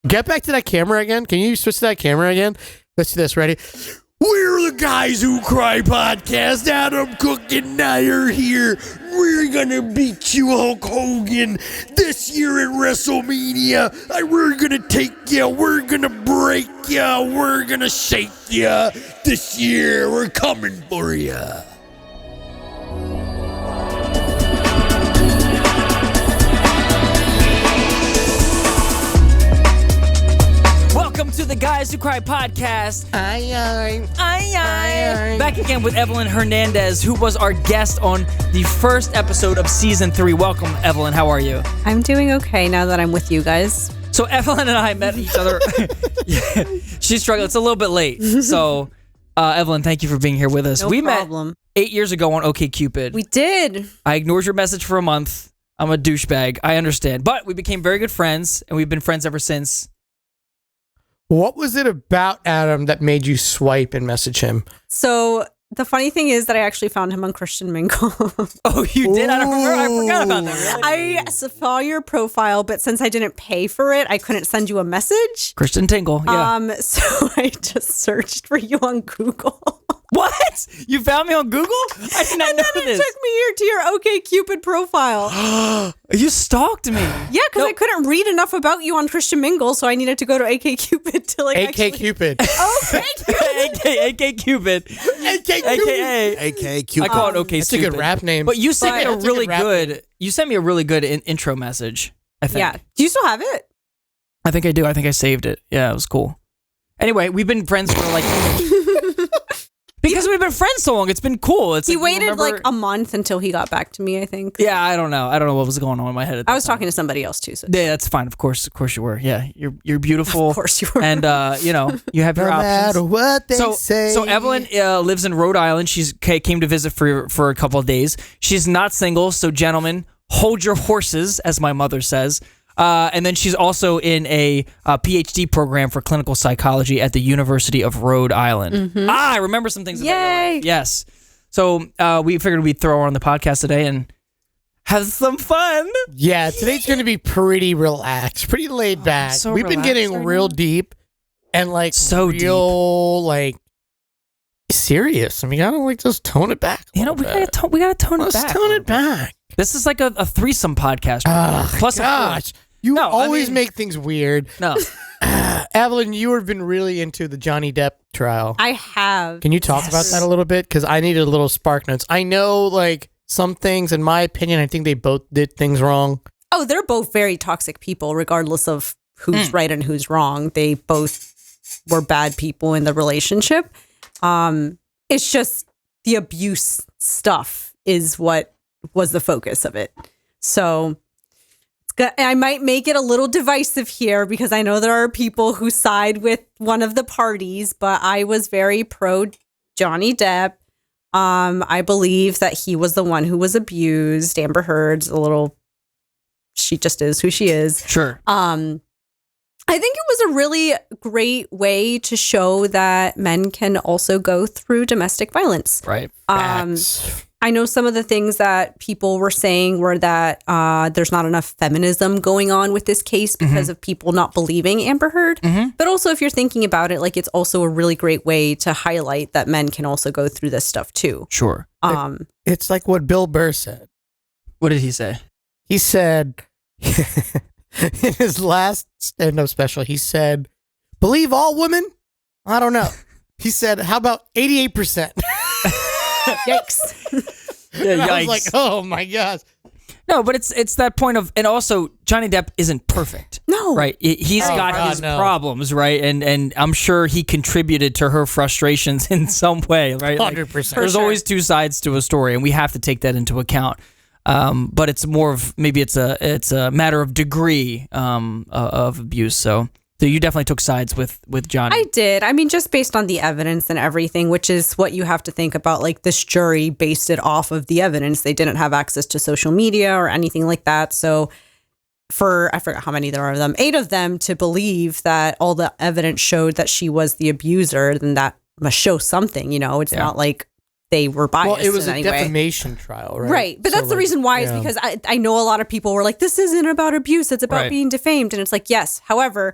Get back to that camera again. Can you switch to that camera again? Let's do this. Ready? We're the Guys Who Cry podcast. Adam Cook and I are here. We're gonna beat you, Hulk Hogan, this year at WrestleMania. We're gonna take you. We're gonna break you. We're gonna shake you. This year, we're coming for you. Welcome to the Guys Who Cry podcast. Aye. Back again with Evelyn Hernandez, who was our guest on the first episode of season 3. Welcome, Evelyn. How are you? I'm doing okay now that I'm with you guys. So Evelyn and I met each other. Yeah, she's struggling. It's a little bit late. So, Evelyn, thank you for being here with us. No we problem. met 8 years ago on OkCupid. We did. I ignored your message for a month. I'm a douchebag. I understand. But we became very good friends, and we've been friends ever since. What was it about Adam that made you swipe and message him? So the funny thing is that I actually found him on Christian Mingle. Oh, you did? I don't remember. I forgot about that. Really? I saw your profile, but since I didn't pay for it, I couldn't send you a message. Christian Tingle, yeah. So I just searched for you on Google. What? You found me on Google? I did not know And then this. it took me here to your OkCupid profile. You stalked me. Yeah, because I couldn't read enough about you on Christian Mingle, so I needed to go to OkCupid to like AK-Cupid. AK-Cupid. AK-Cupid. I call it OK That's a good rap name. But you sent me a That's a really good rap good. You sent me a really good intro message. I think. Yeah. Do you still have it? I think I do. I think I saved it. Yeah, it was cool. Anyway, we've been friends for like. Because we've been friends so long, it's been cool. It's He like, waited like a month until he got back to me, I think. Yeah, I don't know. I don't know what was going on in my head. I was talking to somebody else too. So. Yeah, that's fine. Of course you were. Yeah, you're beautiful. Of course you were. And you know, you have your no options. matter what they say. So Evelyn lives in Rhode Island. She's came to visit for a couple of days. She's not single, so gentlemen, hold your horses, as my mother says. And then she's also in a PhD program for clinical psychology at the University of Rhode Island. Mm-hmm. I remember some things about your Yay! life. Yes. So we figured we'd throw her on the podcast today and have some fun. Yeah, today's going to be pretty relaxed, pretty laid back. so We've been relaxed getting right real now. deep and like So real like serious. And we got to like just tone it back. You know, we gotta tone it back. Let's tone it back. This is like a threesome podcast. Plus, Gosh. You No, I always mean- make things weird. No. Evelyn, you have been really into the Johnny Depp trial. I have. Can you talk about that a little bit? Because I needed a little spark notes. I know, like, some things, in my opinion, I think they both did things wrong. Oh, they're both very toxic people, regardless of who's right and who's wrong. They both were bad people in the relationship. It's just the abuse stuff is what was the focus of it. So I might make it a little divisive here because I know there are people who side with one of the parties, but I was very pro Johnny Depp. I believe that he was the one who was abused. Amber Heard's she just is who she is. Sure. I think it was a really great way to show that men can also go through domestic violence. Right. Facts. I know some of the things that people were saying were that there's not enough feminism going on with this case because of people not believing Amber Heard. But also, if you're thinking about it, like it's also a really great way to highlight that men can also go through this stuff too. Sure. It's like what Bill Burr said. What did he say? He said, in his last stand-up special, he said, believe all women? I don't know. He said, how about 88%? Yikes. Yeah, I was like, oh my gosh. No, but it's that point of, and also Johnny Depp isn't perfect. No. Right. He's got God, his no. problems, right? And I'm sure he contributed to her frustrations in some way, right? 100%. There's sure. always two sides to a story, and we have to take that into account. But it's more of maybe it's a matter of degree of abuse. So you definitely took sides with Johnny. I did. I mean, just based on the evidence and everything, which is what you have to think about. Like this jury based it off of the evidence. They didn't have access to social media or anything like that. So I forgot how many there are of them, 8 of them to believe that all the evidence showed that she was the abuser, then that must show something, It's not like they were biased. Well, it was in a any way. defamation trial, right? Right. But So, that's the like, reason why is yeah. because I know a lot of people were like, this isn't about abuse. It's about Right. being defamed. And it's like, yes. However,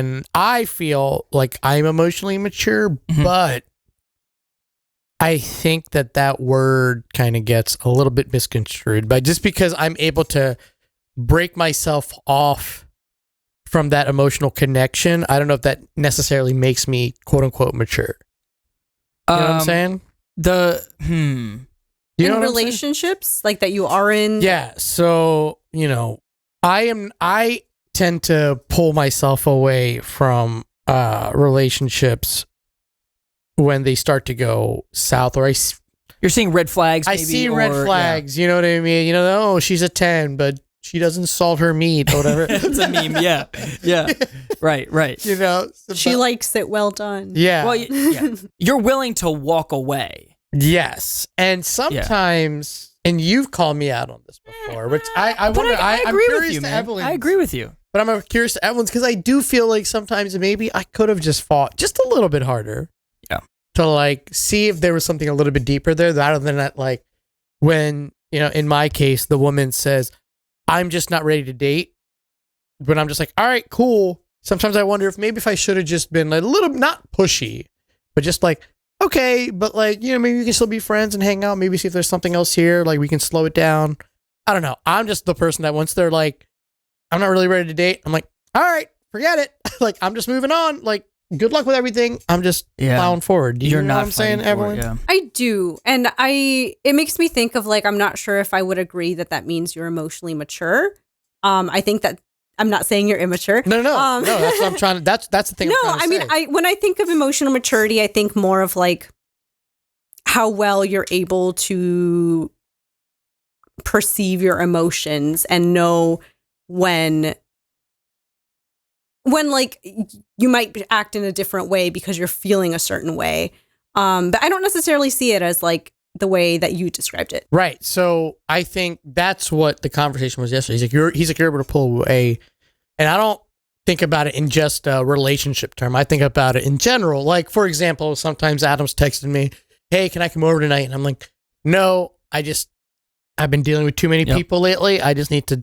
And I feel like I'm emotionally mature, but I think that word kind of gets a little bit misconstrued. But just because I'm able to break myself off from that emotional connection, I don't know if that necessarily makes me quote unquote mature. You know what I'm saying? You know in what I'm saying? relationships like that you are in. Yeah. So, I tend to pull myself away from relationships when they start to go south, or You're seeing red flags. I Maybe, see red flags. You know what I mean? Oh, she's a 10, but she doesn't salt her meat or whatever. It's a meme. Yeah. Right. She likes it well done. Yeah. Well, you're willing to walk away. Yes. And sometimes, and you've called me out on this before, which I wonder, I I'm agree with curious you, to man. Evelyn. I agree with you. But I'm curious to Evelyn's because I do feel like sometimes maybe I could have just fought just a little bit harder. Yeah. To see if there was something a little bit deeper there, rather than that, when, in my case, the woman says, I'm just not ready to date. But I'm just like, all right, cool. Sometimes I wonder if I should have just been a little, not pushy, but just okay, but maybe we can still be friends and hang out. Maybe see if there's something else here. We can slow it down. I don't know. I'm just the person that once they're I'm not really ready to date, I'm like, all right, forget it. I'm just moving on. Good luck with everything. I'm just plowing forward. You're know not what I'm saying, Evelyn? Yeah. I do. And it makes me think of I'm not sure if I would agree that means you're emotionally mature. I think that I'm not saying you're immature. No. No, that's what I'm trying to, that's the thing. No, I'm trying to say. when I think of emotional maturity, I think more of how well you're able to perceive your emotions and know when you might act in a different way because you're feeling a certain way. But I don't necessarily see it as the way that you described it. Right. So I think that's what the conversation was yesterday. He's you're able to pull away. And I don't think about it in just a relationship term. I think about it in general. For example, sometimes Adam's texting me, hey, can I come over tonight? And I'm like, no, I've been dealing with too many people lately. I just need to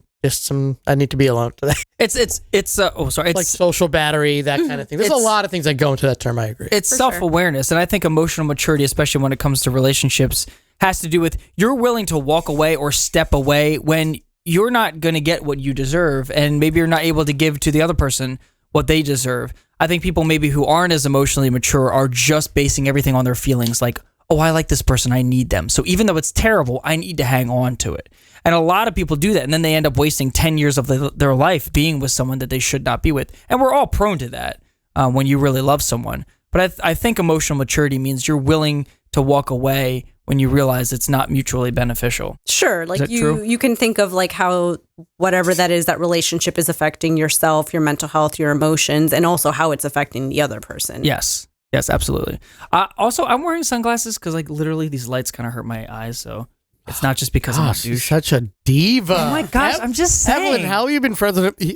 I need to be alone today. It's social battery, that kind of thing. There's a lot of things that go into that term. I agree. It's self-awareness. And I think emotional maturity, especially when it comes to relationships, has to do with you're willing to walk away or step away when you're not going to get what you deserve. And maybe you're not able to give to the other person what they deserve. I think people maybe who aren't as emotionally mature are just basing everything on their feelings. Oh, I like this person. I need them. So even though it's terrible, I need to hang on to it. And a lot of people do that. And then they end up wasting 10 years of their life being with someone that they should not be with. And we're all prone to that when you really love someone. But I think emotional maturity means you're willing to walk away when you realize it's not mutually beneficial. Sure. You can think of how whatever that is, that relationship is affecting yourself, your mental health, your emotions, and also how it's affecting the other person. Yes. Yes, absolutely. Also, I'm wearing sunglasses because literally these lights kind of hurt my eyes. So it's not just because I'm a douche. She's such a diva. Oh my gosh, I'm just saying. Evelyn, how have you been friends with him?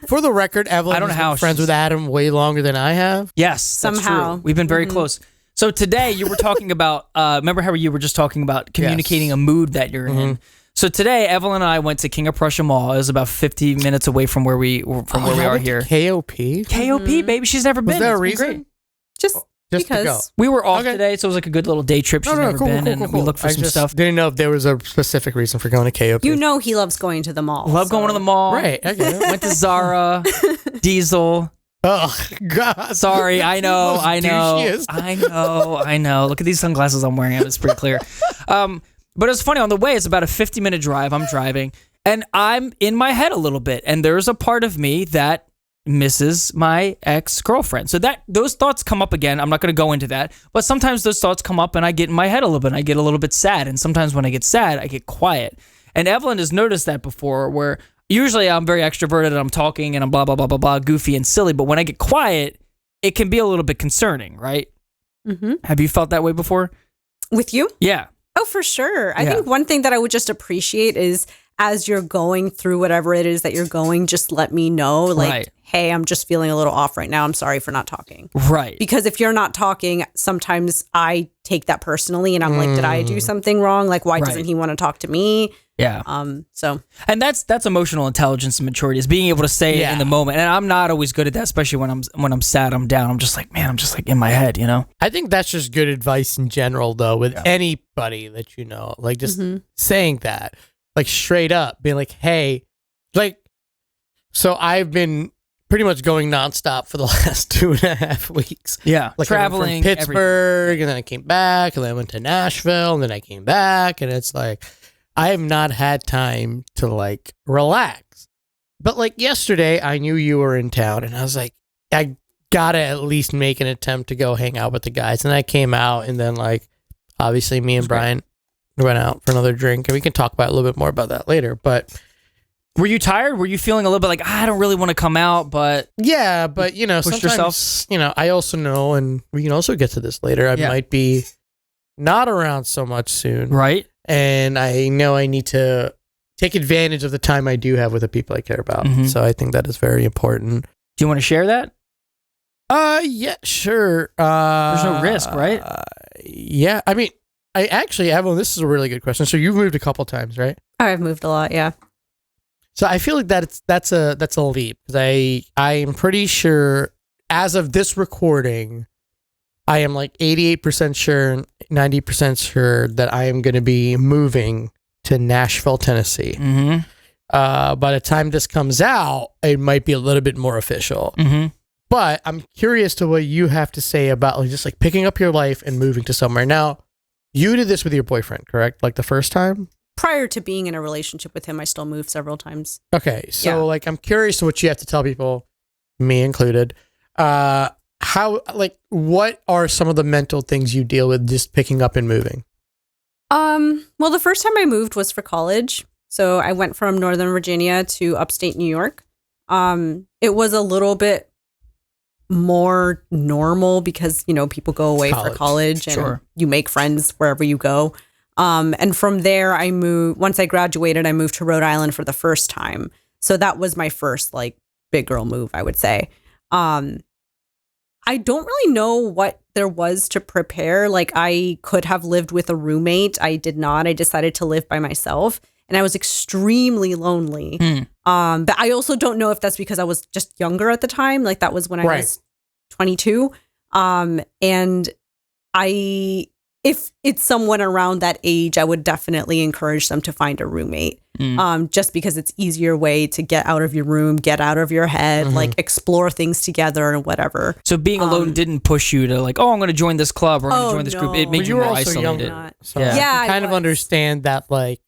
For the record, Evelyn has been friends with Adam way longer than I have. Yes, somehow. That's true. We've been very close. So today you were talking about, remember how you were just talking about communicating a mood that you're in? So today, Evelyn and I went to King of Prussia Mall. It was about 50 minutes away from where we are here. KOP? KOP, baby. She's never been. Was there a reason? Great. Just because. To go. We were off today, so it was a good little day trip. She's never been, and we looked for some stuff. Didn't know if there was a specific reason for going to KOP. He loves going to the mall. Love going to the mall. Right. I get it. Went to Zara, Diesel. Oh, God. Sorry, I know. Look at these sunglasses I'm wearing. It's pretty clear. But it's funny, on the way, it's about a 50-minute drive. I'm driving, and I'm in my head a little bit, and there's a part of me that misses my ex-girlfriend. So those thoughts come up again. I'm not going to go into that, but sometimes those thoughts come up, and I get in my head a little bit, and I get a little bit sad, and sometimes when I get sad, I get quiet. And Evelyn has noticed that before, where usually I'm very extroverted, and I'm talking, and I'm blah, blah, blah, blah, blah, goofy and silly, but when I get quiet, it can be a little bit concerning, right? Mm-hmm. Have you felt that way before? With you? Yeah. Oh, for sure. I think one thing that I would just appreciate is as you're going through whatever it is that you're going, just let me know, hey, I'm just feeling a little off right now. I'm sorry for not talking. Right. Because if you're not talking, sometimes I take that personally and I'm like, did I do something wrong? Why doesn't he want to talk to me? Yeah. So And that's emotional intelligence and maturity, is being able to say it in the moment. And I'm not always good at that, especially when I'm sad, I'm down. I'm just like, man, I'm just like in my head, you know? I think that's just good advice in general, though, with anybody that you know. Like, just saying that, like, straight up, being like, hey, like, so I've been pretty much going nonstop for the last 2.5 weeks. Yeah. Like, Traveling. I went from Pittsburgh, and then I came back, and then I went to Nashville, and then I came back, and it's like, I have not had time to, like, relax. But, like, yesterday, I knew you were in town, and I was like, I gotta at least make an attempt to go hang out with the guys. And I came out, and then, like, obviously me and Brian went out for another drink, and we can talk about a little bit more about that later. But were you tired? Were you feeling a little bit like, I don't really want to come out, but yeah, but you know, push sometimes yourself? you know, I also know, and we can also get to this later, I might be not around so much soon, right? And I know I need to take advantage of the time I do have with the people I care about. So I think that is very important. Do you want to share that? Yeah, sure. There's no risk, right? Yeah, I mean, Evelyn, this is a really good question. So you've moved a couple times, right? I've moved a lot. Yeah. So I feel like that's a leap, because I am pretty sure as of this recording, I am like 88% sure, 90% sure that I am going to be moving to Nashville, Tennessee. By the time this comes out, it might be a little bit more official. But I'm curious to what you have to say about, like, just like picking up your life and moving to somewhere. Now, you did this with your boyfriend, correct? Like the first time? Prior to being in a relationship with him, I still moved several times. Okay, so like I'm curious to what you have to tell people, me included. How, like, what are some of the mental things you deal with just picking up and moving? Well, the first time I moved was for college. So I went from Northern Virginia to upstate New York. It was a little bit more normal because, you know, people go away for college and you make friends wherever you go. And from there, once I graduated, I moved to Rhode Island for the first time. So that was my first, like, big girl move, I would say. I don't really know what there was to prepare. Like, I could have lived with a roommate. I did not. I decided to live by myself, and I was extremely lonely. But I also don't know if that's because I was just younger at the time. Like, that was when I was 22. And if it's someone around that age, I would definitely encourage them to find a roommate. Just because it's easier way to get out of your room, get out of your head, like explore things together and whatever. So being alone didn't push you to like, oh, I'm going to join this club or I'm going to join this group. It made you more isolated. Younger, so I kind of understand that, like,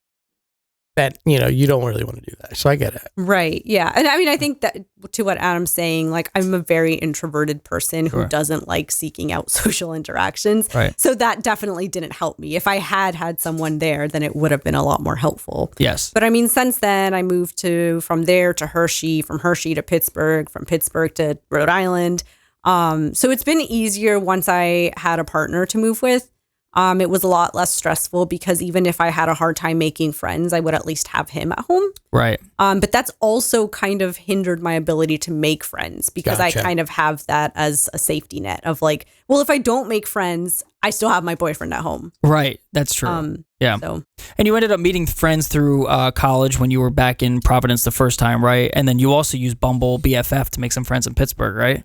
that, you know, you don't really want to do that. So I get it. Right. Yeah. And I mean, I think that to what Adam's saying, like, I'm a very introverted person who doesn't like seeking out social interactions. Right. So that definitely didn't help me. If I had someone there, then it would have been a lot more helpful. Yes. But I mean, since then, I moved from there to Hershey, from Hershey to Pittsburgh, from Pittsburgh to Rhode Island. So it's been easier once I had a partner to move with. It was a lot less stressful because even if I had a hard time making friends, I would at least have him at home. Right. But that's also kind of hindered my ability to make friends because I kind of have that as a safety net of like, well, if I don't make friends, I still have my boyfriend at home. Right. That's true. Yeah. So. And you ended up meeting friends through college when you were back in Providence the first time, right? And then you also used Bumble BFF to make some friends in Pittsburgh, right?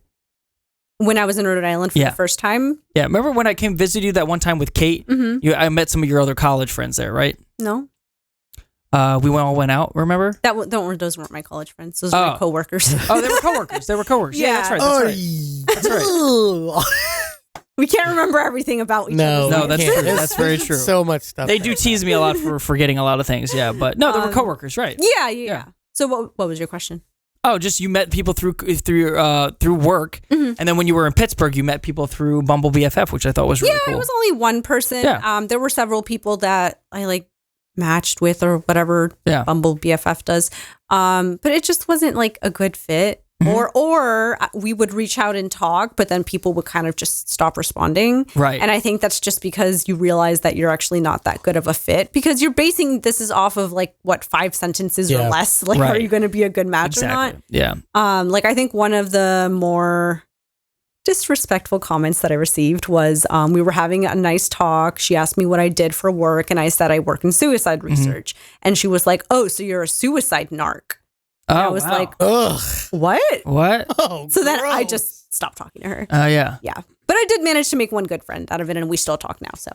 When I was in Rhode Island for the first time? Yeah. Remember when I came visit you that one time with Kate? I met some of your other college friends there, right? No. We all went out, remember? Those weren't my college friends. Those were my coworkers. Oh, they were coworkers. Yeah, that's right. That's right. We can't remember everything about each other. No, that's true. That's very true. So much stuff. They do tease me a lot for forgetting a lot of things, yeah. But no, they were coworkers, right? Yeah. So what was your question? Oh, just you met people through work, and then when you were in Pittsburgh, you met people through Bumble BFF, which I thought was really cool. Yeah, it was only one person. Yeah. There were several people that I like matched with or whatever Bumble BFF does, but it just wasn't like a good fit. Or we would reach out and talk, but then people would kind of just stop responding. Right. And I think that's just because you realize that you're actually not that good of a fit because you're basing this is off of like what 5 sentences or less. Like, are you going to be a good match or not? Yeah. Like I think one of the more disrespectful comments that I received was we were having a nice talk. She asked me what I did for work, and I said I work in suicide research. And she was like, "Oh, so you're a suicide narc?" And I was like, ugh. "What?" Oh, So then I gross. just stopped talking to her. Yeah. Yeah. But I did manage to make one good friend out of it, and we still talk now. So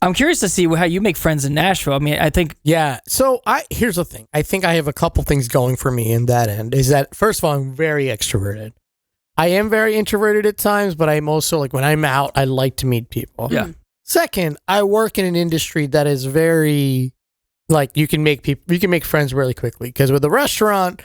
I'm curious to see how you make friends in Nashville. I mean, I think Yeah. So here's the thing. I think I have a couple things going for me in that end. Is that first of all, I'm very extroverted. I am very introverted at times, but I'm also like when I'm out, I like to meet people. Yeah. Second, I work in an industry that is very like you can make friends really quickly because with a restaurant,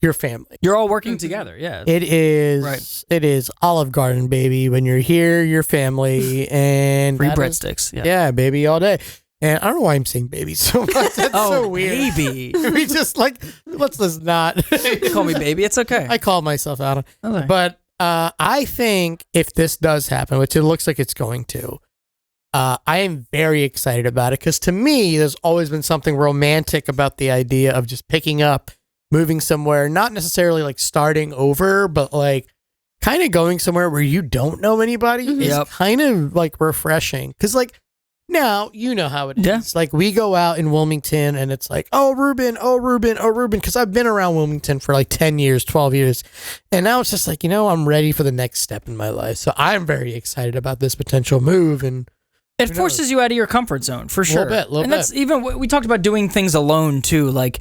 your family. you're all working together. Yeah. It is Right. It is Olive Garden, baby. When you're here, your family and Free that is- breadsticks. Yeah. yeah, baby, all day. And I don't know why I'm saying baby so much. That's so weird. Baby. We just like let's just not. You call me baby. It's okay. I call myself out. Okay. But I think if this does happen, which it looks like it's going to, I am very excited about it because to me, there's always been something romantic about the idea of just picking up, moving somewhere, not necessarily like starting over, but like kind of going somewhere where you don't know anybody is Yep. kind of like refreshing. Because like now, you know how it is. Yeah. Like we go out in Wilmington and it's like, oh, Ruben. Because I've been around Wilmington for like 10 years, 12 years. And now it's just like, I'm ready for the next step in my life. So I'm very excited about this potential move. And It forces you out of your comfort zone for sure. Little and bit. that's even we talked about doing things alone too. Like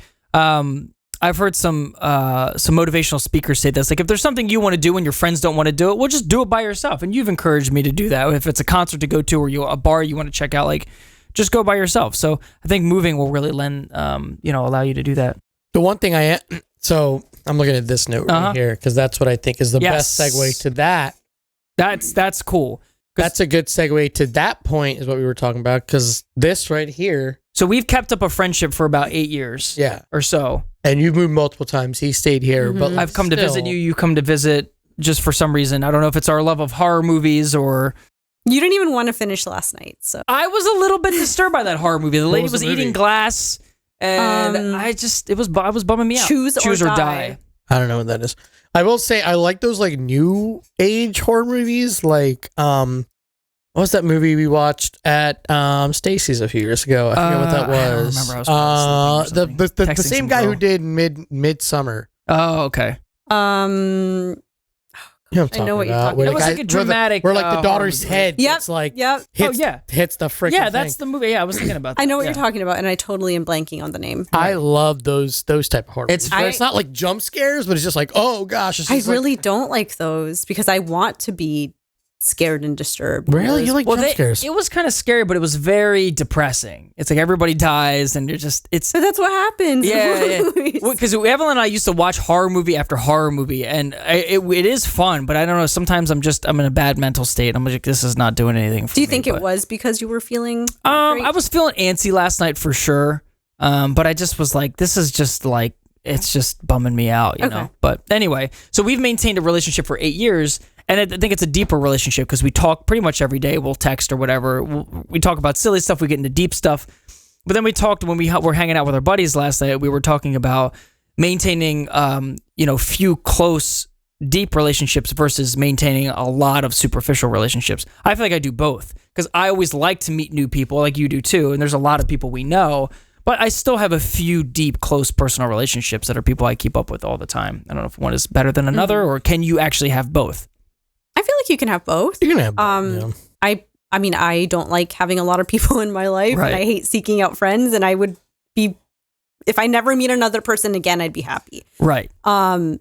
I've heard some motivational speakers say this. Like if there's something you want to do and your friends don't want to do it, well, just do it by yourself. And you've encouraged me to do that. If it's a concert to go to or a bar you want to check out, like just go by yourself. So I think moving will really allow you to do that. the one thing so I'm looking at this note right here because that's what I think is the best segue to that. That's cool. That's a good segue to that point is what we were talking about because this right here. So we've kept up a friendship for about 8 years or so. And you've moved multiple times. He stayed here, but I've come to visit you. You come to visit just for some reason. I don't know if it's our love of horror movies or... you didn't even want to finish last night. So I was a little bit disturbed by that horror movie. The lady was was the movie? eating glass and it was bumming me out. Choose or Die. I don't know what that is. I will say I like those like new age horror movies. Like what was that movie we watched at Stacy's a few years ago? I forget what that was. I don't remember. I was probably sleeping or the something. same Texting guy some who did Midsummer. Oh, okay. You know what I'm I know what talking you're about, talking where about. the It was guy- like a dramatic, where like the daughter's horror movie. head Yep, gets like yep. hits, Oh, yeah. hits the freaking Yeah, that's thing. the movie. Yeah, I was thinking about that. I know what Yeah. you're talking about, and I totally am blanking on the name. I love those type of horror It's- movies. Where it's not like jump scares, but it's just like, oh gosh. It's I just like, really don't like those because I want to be scared and disturbed. really? You like jump scares? It was kind of scary, but it was very depressing. It's like everybody dies and you're just... But that's what happens. Yeah, because Evelyn and I used to watch horror movie after horror movie, and it is fun. But I don't know. Sometimes I'm in a bad mental state. I'm like, this is not doing anything for me. Do you think but, it was because you were feeling? Great? I was feeling antsy last night for sure. But I just was like, this is just like it's just bumming me out, you know. But anyway, so we've maintained a relationship for 8 years. And I think it's a deeper relationship because we talk pretty much every day. We'll text or whatever. We talk about silly stuff. We get into deep stuff. But then we talked when we were hanging out with our buddies last night. We were talking about maintaining, few close, deep relationships versus maintaining a lot of superficial relationships. I feel like I do both because I always like to meet new people, like you do too. And there's a lot of people we know. But I still have a few deep, close personal relationships that are people I keep up with all the time. I don't know if one is better than another, or can you actually have both? I feel like you can have both. You can have both, yeah. I mean, I don't like having a lot of people in my life, Right. and I hate seeking out friends. And I would be, if I never meet another person again, I'd be happy. Right.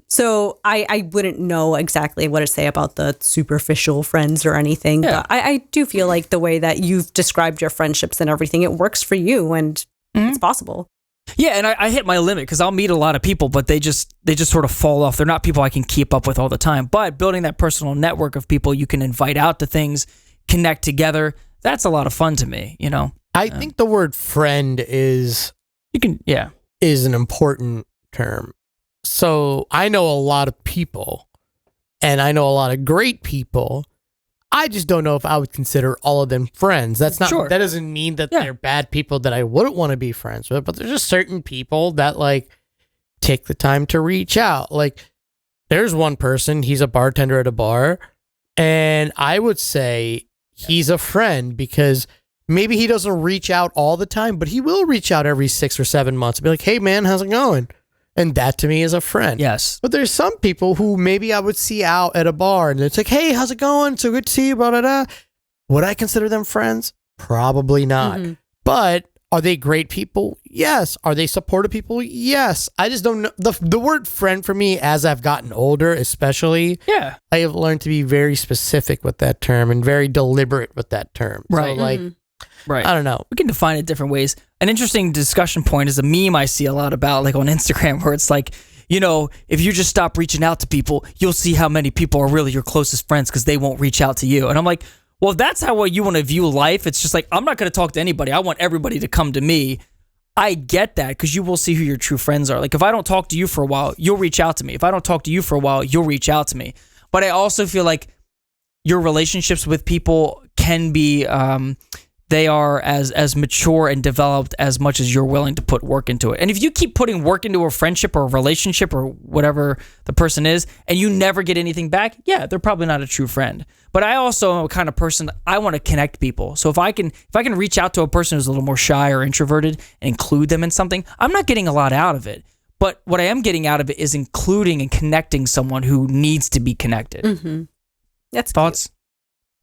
So I wouldn't know exactly what to say about the superficial friends or anything. Yeah. But I do feel like the way that you've described your friendships and everything, it works for you, and it's possible. Yeah, and I hit my limit because I'll meet a lot of people, but they just sort of fall off. They're not people I can keep up with all the time. But building that personal network of people you can invite out to things, connect together, that's a lot of fun to me, you know? I think the word friend is an important term. So I know a lot of people, and I know a lot of great people. I just don't know if I would consider all of them friends. That's not. Sure. That doesn't mean that they're bad people that I wouldn't want to be friends with. But there's just certain people that like take the time to reach out. Like there's one person. He's a bartender at a bar. And I would say he's a friend because maybe he doesn't reach out all the time, but he will reach out every 6 or 7 months and be like, hey, man, how's it going? And that to me is a friend. Yes. But there's some people who maybe I would see out at a bar and it's like, hey, how's it going? So good to see you, blah, blah, blah. Would I consider them friends? Probably not. But are they great people? Yes. Are they supportive people? Yes. I just don't know. The word friend for me, as I've gotten older, especially, I have learned to be very specific with that term and very deliberate with that term. Right. So, like, right. I don't know. We can define it different ways. An interesting discussion point is a meme I see a lot about, like on Instagram, where it's like, you know, if you just stop reaching out to people, you'll see how many people are really your closest friends because they won't reach out to you. And I'm like, well, if that's how you want to view life, it's just like, I'm not going to talk to anybody. I want everybody to come to me. I get that because you will see who your true friends are. Like if I don't talk to you for a while, you'll reach out to me. If I don't talk to you for a while, you'll reach out to me. But I also feel like your relationships with people can be, they are as mature and developed as much as you're willing to put work into it. And if you keep putting work into a friendship or a relationship or whatever the person is, and you never get anything back, yeah, they're probably not a true friend. But I also am a kind of person, I want to connect people. So if I can reach out to a person who's a little more shy or introverted and include them in something, I'm not getting a lot out of it. But what I am getting out of it is including and connecting someone who needs to be connected. That's thoughts? Cute.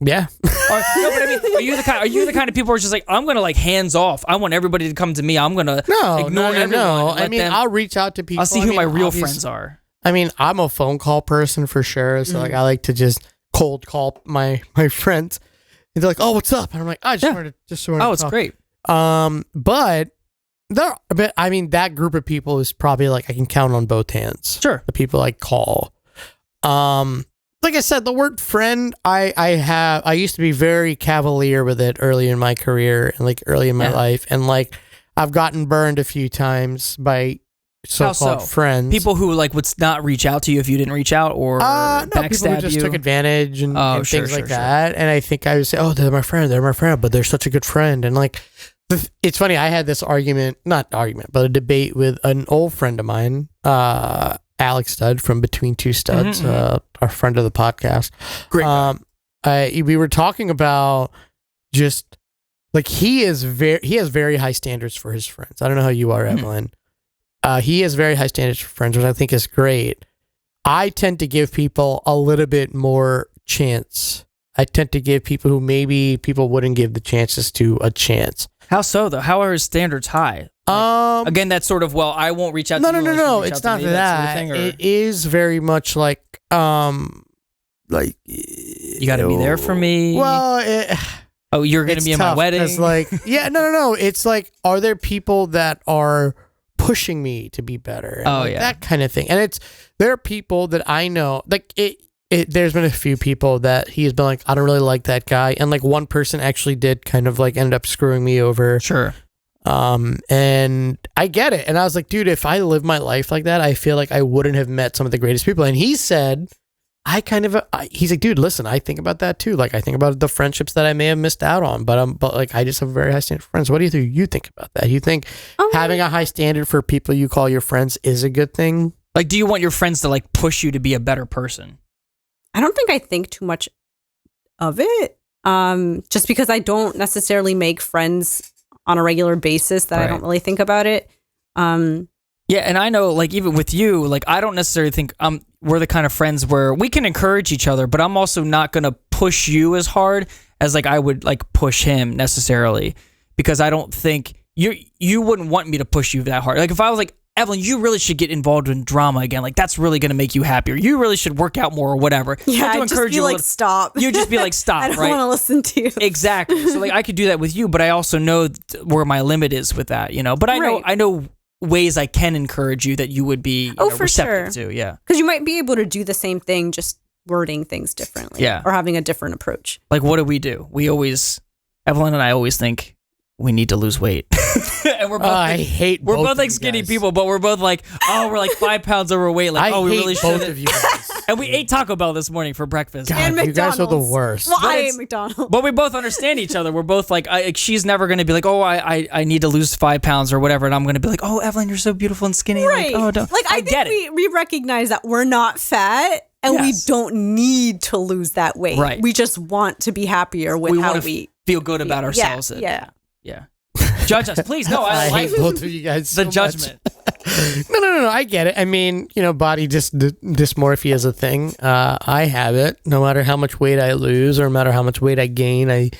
Yeah. No, but I mean, are you the kind of people who are just like, I'm gonna like hands off. I want everybody to come to me. I'm gonna ignore everyone. No. I mean, I'll reach out to people. I'll see who my real friends are. I mean, I'm a phone call person for sure. So like, I like to just cold call my friends. And they're like, "Oh, what's up?" And I'm like, "I just wanted to Oh, it's great." But I mean, that group of people is probably like I can count on both hands. Sure. The people I call. Like I said, the word friend, I used to be very cavalier with it early in my career and like early in my life. And like, I've gotten burned a few times by so-called friends. People who like would not reach out to you if you didn't reach out or backstab people who just took advantage and things like that. And I think I would say, oh, they're my friend, but they're such a good friend. And like, it's funny, I had this but a debate with an old friend of mine, Alex Stud from Between Two Studs, our friend of the podcast. Great. We were talking about just like he has very high standards for his friends. I don't know how you are, Evelyn. He has very high standards for friends, which I think is great. I tend to give people a little bit more chance. I tend to give people who maybe people wouldn't give the chances to a chance. How so though? How are his standards high? Again, that's sort of, well, I won't reach out to you. No. It's not that. It is very much like, like you got to be there for me. Well, you're going to be in my wedding. It's like, yeah, no. It's like, are there people that are pushing me to be better? And that kind of thing. And there are people that I know, like there's been a few people that he's been like, I don't really like that guy. And like one person actually did kind of like end up screwing me over. Sure. And I get it. And I was like, dude, if I live my life like that, I feel like I wouldn't have met some of the greatest people. And he said, he's like, dude, listen, I think about that too. Like I think about the friendships that I may have missed out on, but like, I just have a very high standard for friends. What do you think about that? You think having a high standard for people you call your friends is a good thing? Like, do you want your friends to like push you to be a better person? I don't think I think too much of it. Just because I don't necessarily make friends on a regular basis that I don't really think about it. Yeah, and I know, like, even with you, like, I don't necessarily think we're the kind of friends where we can encourage each other, but I'm also not going to push you as hard as, like, I would, like, push him necessarily, because I don't think you wouldn't want me to push you that hard. Like, if I was like, Evelyn, you really should get involved in drama again. Like, that's really going to make you happier. You really should work out more or whatever. Yeah, I'd just be like, stop. You'd just be like, stop, I don't want to listen to you. Exactly. So, like, I could do that with you, but I also know where my limit is with that, you know? But I know ways I can encourage you that you would be receptive to, yeah. Because you might be able to do the same thing, just wording things differently. Yeah. Or having a different approach. Like, what do? Evelyn and I always think we need to lose weight. And we're both we're both like skinny people, but we're both like, we're like 5 pounds overweight. Like, we really should. Both of you guys. And we ate Taco Bell this morning for breakfast. God, and you guys are the worst. Well, I ate McDonald's. But we both understand each other. We're both like, she's never going to be like, I need to lose 5 pounds or whatever. And I'm going to be like, Evelyn, you're so beautiful and skinny. Right. Like, I think we recognize that we're not fat. And Yes. we don't need to lose that weight. Right. We just want to be happier with how wanna we feel good about ourselves. Yeah. Yeah. Judge us, please. No, I I like hate both of you guys. the so much. judgment. No. I get it. I mean, body dysmorphia is a thing. I have it. No matter how much weight I lose or no matter how much weight I gain, I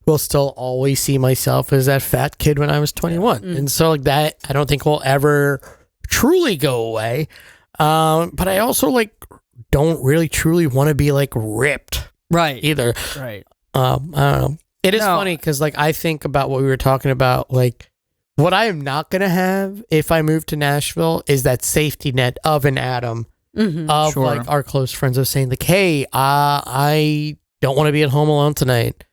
will still always see myself as that fat kid when I was 21. And so like that, I don't think will ever truly go away. But I also like don't really truly want to be like ripped Right. either. Right. I don't know. It is funny because like I think about what we were talking about, like what I am not gonna have if I move to Nashville is that safety net of an Adam of Sure. like our close friends of saying like, hey, I don't want to be at home alone tonight.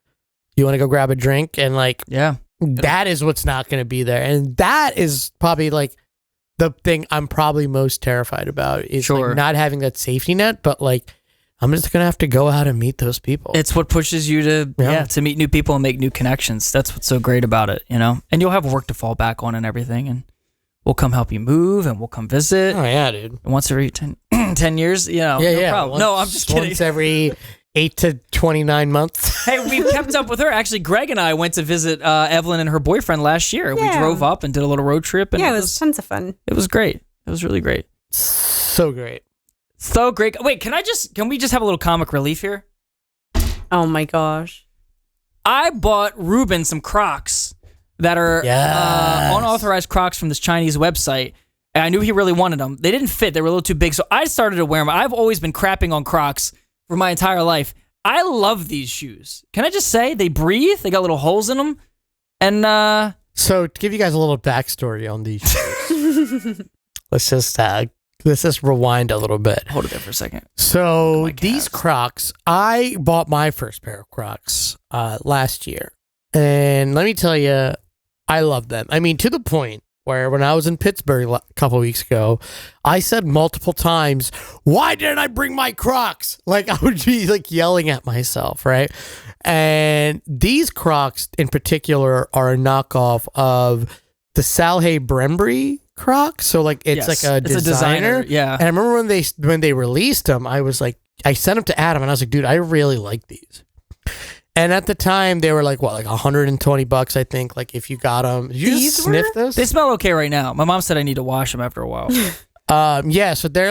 You want to go grab a drink? And like Yeah. that is what's not gonna be there, and that is probably like the thing I'm probably most terrified about is Sure. like not having that safety net, but like I'm just gonna have to go out and meet those people. It's what pushes you to to meet new people and make new connections. That's what's so great about it, And you'll have work to fall back on and everything, and we'll come help you move, and we'll come visit. Oh yeah, dude. Once every 10 years, no problem. No, I'm just kidding. Once every 8 to 29 months. Hey, we've kept up with her. Actually, Greg and I went to visit Evelyn and her boyfriend last year. We Yeah. drove up and did a little road trip, and Yeah, it was tons of fun. it was great. It was really great. So great. So great. Wait, can we just have a little comic relief here? Oh my gosh. I bought Ruben some Crocs that are Yes. unauthorized Crocs from this Chinese website. And I knew he really wanted them. They didn't fit. They were a little too big. So I started to wear them. I've always been crapping on Crocs for my entire life. I love these shoes. Can I just say they breathe? They got little holes in them. And So to give you guys a little backstory on these shoes, let's just rewind a little bit. hold it there for a second. So my these calves. Crocs, I bought my first pair of Crocs last year, and let me tell you, I love them. I mean, to the point where when I was in Pittsburgh a couple weeks ago, I said multiple times, "Why didn't I bring my Crocs?" Like I would be like yelling at myself, right? And these Crocs in particular are a knockoff of the Salhe Brembry Crocs. So like it's Yes, like a it's a designer. yeah. And I remember when they released them, I was like, I sent them to Adam, and I was like, dude, I really like these. And at the time, they were like what, like $120, I think. Like if you got them, did you These just sniff were? this? They smell okay right now. My mom said I need to wash them after a while. Yeah. So they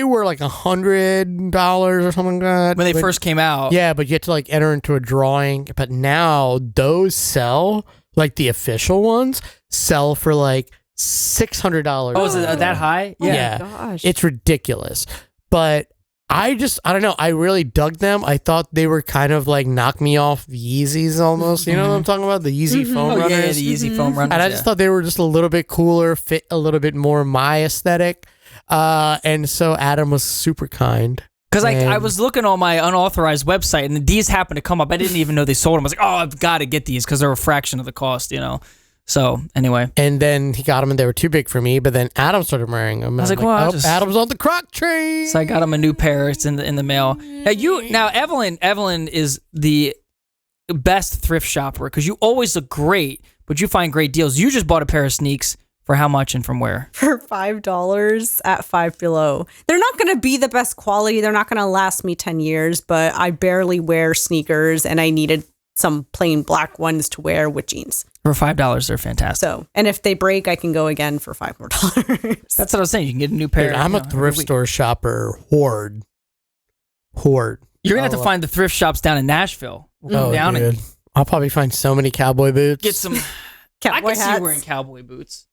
were like $100 or something like that When they But- first came out. Yeah, but you had to like enter into a drawing. But now those sell, like the official ones sell for like $600. Oh, is it that high? Yeah. Gosh. It's ridiculous. But I don't know. I really dug them. I thought they were kind of like knock me off Yeezys almost. You know what I'm talking about? The Yeezy foam Oh, runners. yeah, the easy foam runners. And I just thought they were just a little bit cooler, fit a little bit more my aesthetic. And so Adam was super kind. Because I And- was looking on my unauthorized website, and these happened to come up. I didn't even know they sold them. I was like, oh, I've got to get these because they're a fraction of the cost, So, anyway. And then he got them and they were too big for me. But then Adam started wearing them. I was I'm like, well, I'll oh, just- Adam's on the Croc train. So I got him a new pair. It's in the mail. Now Evelyn is the best thrift shopper because you always look great, but you find great deals. You just bought a pair of sneaks for how much and from where? For $5 at Five Below. They're not going to be the best quality. They're not going to last me 10 years, but I barely wear sneakers and I needed some plain black ones to wear with jeans. For $5, they're fantastic. So, and if they break, I can go again for $5 more. That's what I was saying. You can get a new pair. Dude, I'm a every thrift week. store shopper horde. You're gonna have to find the thrift shops down in Nashville. We'll come down dude. and I'll probably find so many cowboy boots. get some. I Cowboy can see hats. you wearing cowboy boots.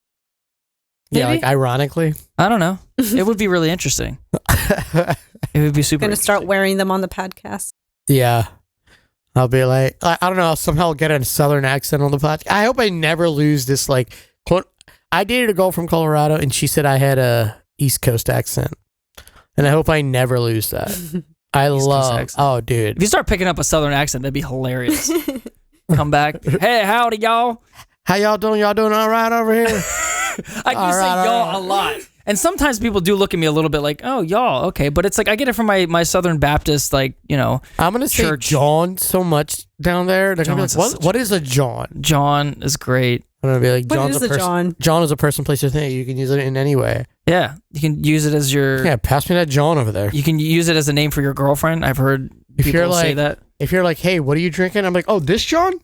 Yeah, Maybe? like ironically. I don't know. It would be really interesting. It would be super. Going to start interesting. wearing them on the podcast. Yeah. I'll be like, I don't know, I'll somehow get a southern accent on the podcast. I hope I never lose this, like, I dated a girl from Colorado, and she said I had a East Coast accent. And I hope I never lose that. I Coast love, accent. oh, dude. If you start picking up a southern accent, that'd be hilarious. Come back. Hey, howdy, y'all. How y'all doing? Y'all doing all right over here? I do All say right, y'all all right. a lot. And sometimes people do look at me a little bit like, oh, y'all, okay. But it's like I get it from my Southern Baptist, like, I'm going to say Church. John so much down there. They're going to John's be like, such what is a John? John is great. I'm gonna be like, What John's is a a person. John? John is a person, place, or thing. You can use it in any way. Yeah, you can use it as your. Yeah, pass me that John over there. You can use it as a name for your girlfriend. I've heard If people you're say like, that. if you're like, hey, what are you drinking? I'm like, oh, this John?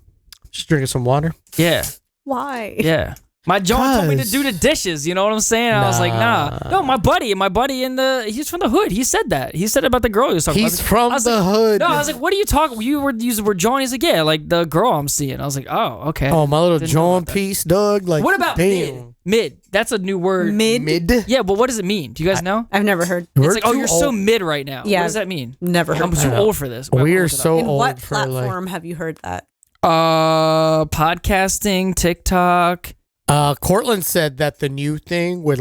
Just drinking some water. Yeah, Why? yeah. My John told me to 'Cause- do the dishes. You know what I'm saying? I was like, nah. No, my buddy he's from the hood. He said that. He said about the girl he was talking about. He's from the hood. No, I was like, what are you talking? You were using the word John. He's like, yeah, like the girl I'm seeing. I was like, oh, okay. Oh, my little Didn't know John about that. piece, Doug. Like, What about damn. mid? That's a new word. Mid? Yeah, but what does it mean? Do you guys know? I've never heard. We're It's like, oh, too you're so old. mid right now. Yeah. What does that mean? Never heard. I'm that. too old for this. We are Look it up. so In old what for like. platform have you heard that? Podcasting, TikTok. Cortland said that the new thing with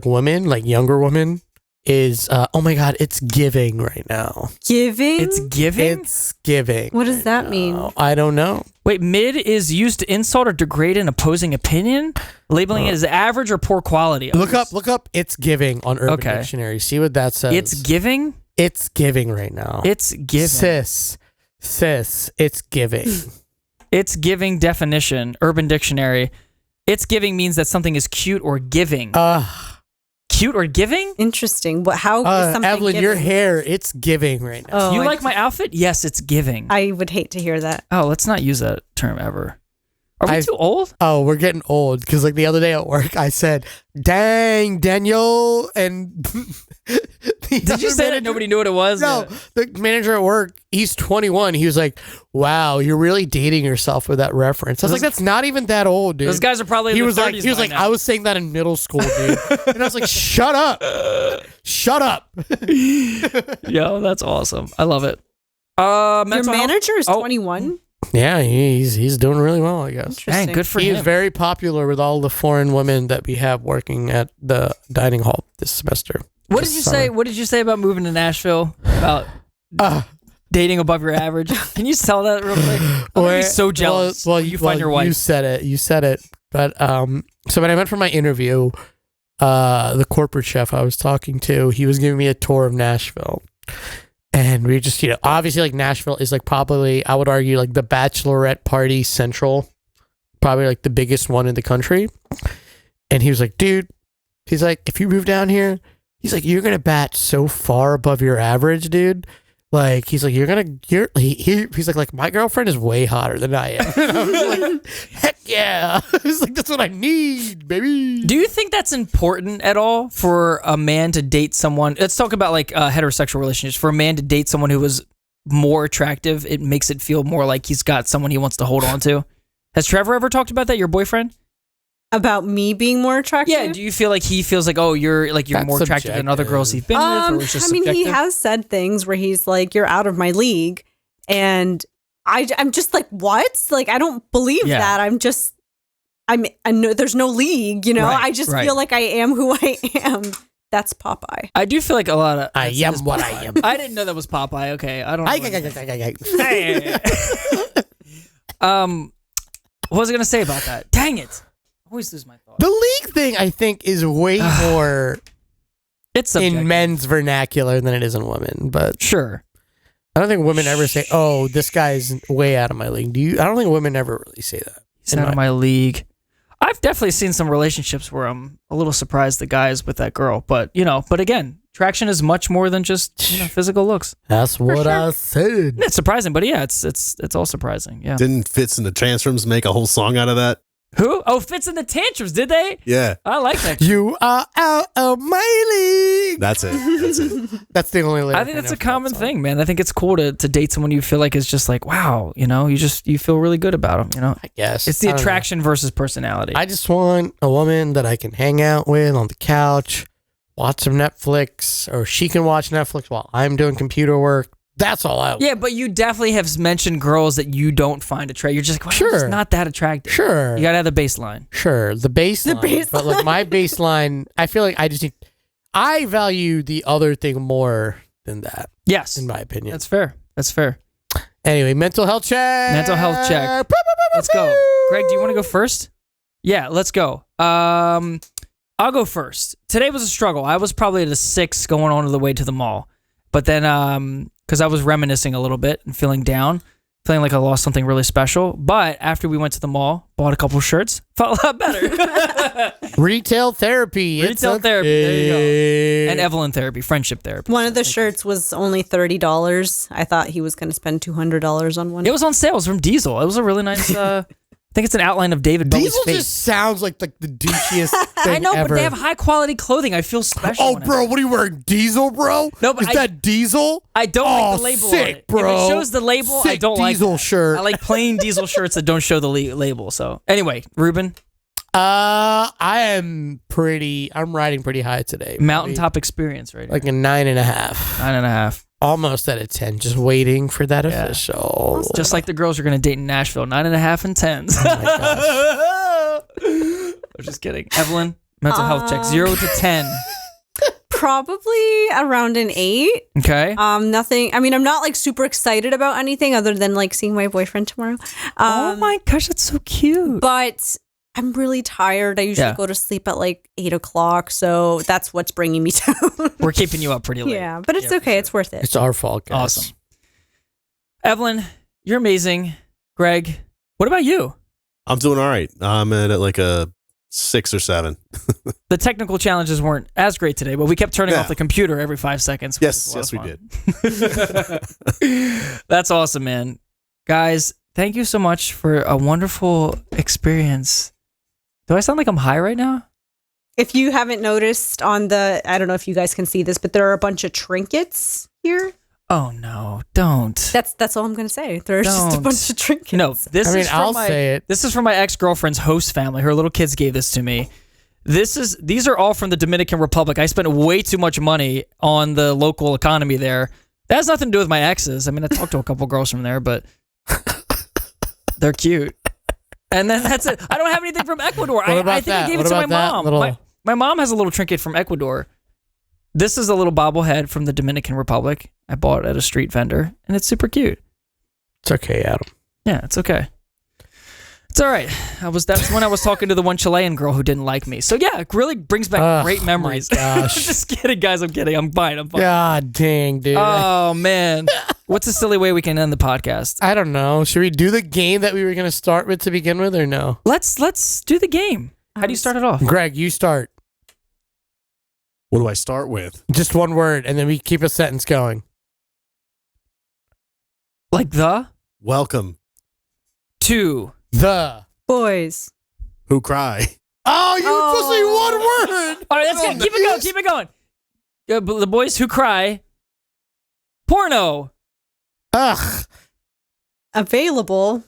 women, like younger women, is oh my god, it's giving right now. Giving? It's giving. It's giving. What does right that now. mean? I don't know. Wait, mid is used to insult or degrade an opposing opinion, labeling it as average or poor quality. Look up. It's giving on Urban Okay. Dictionary. See what that says. It's giving. It's giving right now. It's giving. Sis. It's giving. It's giving definition. Urban Dictionary. It's giving means that something is cute or giving. Cute or giving? Interesting. What? How is something Evelyn, giving? your hair, it's giving right now. Oh, You I- like my outfit? Yes, it's giving. I would hate to hear that. Oh, let's not use that term ever. Are we I- too old? Oh, we're getting old because like the other day at work, I said, "Dang, Daniel," and Did you say that nobody knew what it was? No, the manager at work, he's 21. He was like, "Wow, you're really dating yourself with that reference." I was like, "That's not even that old, dude." Those guys are probably in he their was like, 30s he was by like, now. I was saying that in middle school, dude, and I was like, "Shut up, shut up." Yo, that's awesome. I love it. Your Mental health- manager is Oh. 21? Yeah, he's doing really well, I guess. Dang, good for He him. is very popular with all the foreign women that we have working at the dining hall this semester. What did you say? What did you say about moving to Nashville? About dating above your average? Can you tell that real quick? I'm gonna be so jealous. Well, when you find your wife. You said it. But so when I went for my interview, the corporate chef I was talking to, he was giving me a tour of Nashville. And we just, obviously like Nashville is like probably, I would argue, like the bachelorette party central, probably like the biggest one in the country. And he was like, dude, he's like, if you move down here, he's like, you're going to bat so far above your average, dude. Like, he's like, he's like, my girlfriend is way hotter than I am. And I was like, heck yeah. He's like, that's what I need, baby. Do you think that's important at all for a man to date someone? Let's talk about like heterosexual relationships. For a man to date someone who is more attractive, it makes it feel more like he's got someone he wants to hold on to. Has Trevor ever talked about that, your boyfriend? About me being more attractive? Yeah, do you feel like he feels like, oh, you're That's more attractive than other girls he's been with, or it's just I mean, he subjective? has said things where he's like, you're out of my league. And I'm just like, what? Like, I don't believe Yeah. that. I know there's no league, Right, I just right. feel like I am who I am. That's Popeye. I do feel like a lot of I that's am what I Popeye. am. I didn't know that was Popeye. Okay, I don't know. What was I gonna say about that? Dang it! I always lose my thought. The league thing, I think, is way more It's subjective. in men's vernacular than it is in women. But Sure. I don't think women ever say, "Oh, this guy's way out of my league." Do you? I don't think women ever really say that. He's out of my league. I've definitely seen some relationships where I'm a little surprised the guy's with that girl, but again, attraction is much more than just physical looks. That's what sure. I said. It's surprising, but yeah, it's all surprising. Yeah. Didn't Fitz and the Tantrums make a whole song out of that? Who? Oh, Fits in the Tantrums, did they? Yeah, I like that. You are out of my league. that's it. That's the only lyric I think that's know a for that common song. thing, man. I think it's cool to date someone you feel like is just like, wow, you feel really good about them, I guess It's the I don't know. attraction versus personality. I just want a woman that I can hang out with on the couch, watch some Netflix, or she can watch Netflix while I'm doing computer work. That's all I want. Yeah, but you definitely have mentioned girls that you don't find attractive. You're just like, well, Sure. it's not that attractive. Sure. You gotta have the baseline. Sure. The baseline. baseline. But like my baseline, I feel like I value the other thing more than that, Yes, in my opinion. that's fair. That's fair. Anyway, mental health check. Mental health check. Let's go. Greg, do you want to go first? Yeah, let's go. I'll go first. Today was a struggle. I was probably at a 6 going on the way to the mall. But then, because I was reminiscing a little bit and feeling down, feeling like I lost something really special. But after we went to the mall, bought a couple shirts, felt a lot better. Retail therapy. Retail therapy. There you go. And Evelyn therapy, friendship therapy. One of the shirts was only $30. I thought he was going to spend $200 on one. It was on sale. It was from Diesel. It was a really nice. I think it's an outline of David Bowie's Diesel face. just sounds like the douchiest thing I know, ever. but they have high quality clothing. I feel special. Oh, when I- bro, what are you wearing? Diesel, bro? No, but Is that Diesel? I don't like the label sick, on it. bro. If it shows the label, I Sick don't like Diesel that. shirt. I like plain Diesel shirts that don't show the label. So anyway, Ruben, I'm riding pretty high today. mountaintop experience, right? Like a 9.5. 9.5. Almost at a 10. Just waiting for that Yeah. official. Just like the girls you're gonna date in Nashville, 9.5 and 10s. Oh I'm just kidding. Evelyn, mental health check 0 to 10. Probably around an 8. Okay. Nothing. I mean, I'm not like super excited about anything other than like seeing my boyfriend tomorrow. Oh my gosh, that's so cute. But I'm really tired. I usually go to sleep at like 8 o'clock, so that's what's bringing me down. We're keeping you up pretty late. Yeah, but it's okay. It's worth it. It's our fault, guys. Awesome. Evelyn, you're amazing. Greg, what about you? I'm doing all right. I'm at like a 6 or 7. The technical challenges weren't as great today, but we kept turning Yeah. off the computer every 5 seconds. which was Yes, a lot we of did. fun. That's awesome, man. Guys, thank you so much for a wonderful experience. Do I sound like I'm high right now? If you haven't noticed on the, I don't know if you guys can see this, but there are a bunch of trinkets here. Oh no, don't. That's all I'm going to say. There's just a Don't. bunch of trinkets. No, this is from I'll my, say it. This is from my ex-girlfriend's host family. Her little kids gave this to me. These are all from the Dominican Republic. I spent way too much money on the local economy there. That has nothing to do with my exes. I mean, I talked to a couple girls from there, but they're cute. And then that's it. I don't have anything from Ecuador. What about I think that? I gave What it to my about that mom. little- My mom has a little trinket from Ecuador. This is a little bobblehead from the Dominican Republic. I bought it at a street vendor, and it's super cute. It's okay, Adam. Yeah, it's okay. It's all right. That's when I was talking to the one Chilean girl who didn't like me. So yeah, it really brings back great memories. My gosh. Just kidding, guys. I'm kidding. I'm fine. God dang, dude. Oh man, what's a silly way we can end the podcast? I don't know. Should we do the game that we were going to start with to begin with, or no? Let's do the game. How do you start it off? Greg, you start. What do I start with? Just one word, and then we keep a sentence going. Like the Welcome. two. The. Boys. Who cry? Oh, you supposed to say one word. All right, that's good. Keep it going. Keep it going. Yeah, but the boys who cry. Porno. Ugh. Available.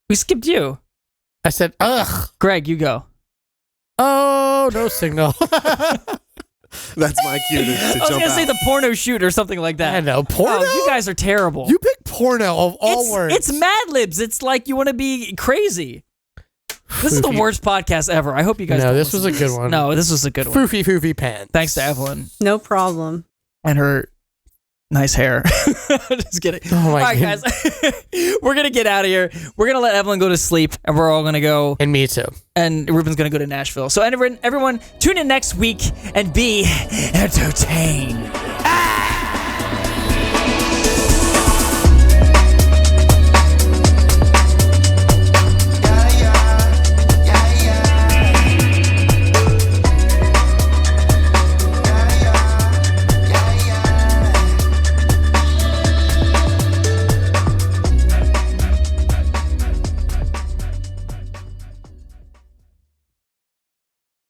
We skipped you. I said, ugh. Greg, you go. Oh, no signal. That's my cue to I was jump gonna say out. the porno shoot or something like that. I know. Porno? Oh, you guys are terrible. You pick porno of all words. It's Mad Libs. It's like you want to be crazy. This is the worst podcast ever. I hope you guys. No, don't this was listen a to good this. one. No, this was a good one. Foofy foofy pants. Thanks to Evelyn No problem. and her nice hair. Just kidding. Oh my All right, guys. We're gonna get out of here. We're gonna let Evelyn go to sleep, and we're all gonna go. And me too. And Ruben's gonna go to Nashville. So everyone, tune in next week and be entertained.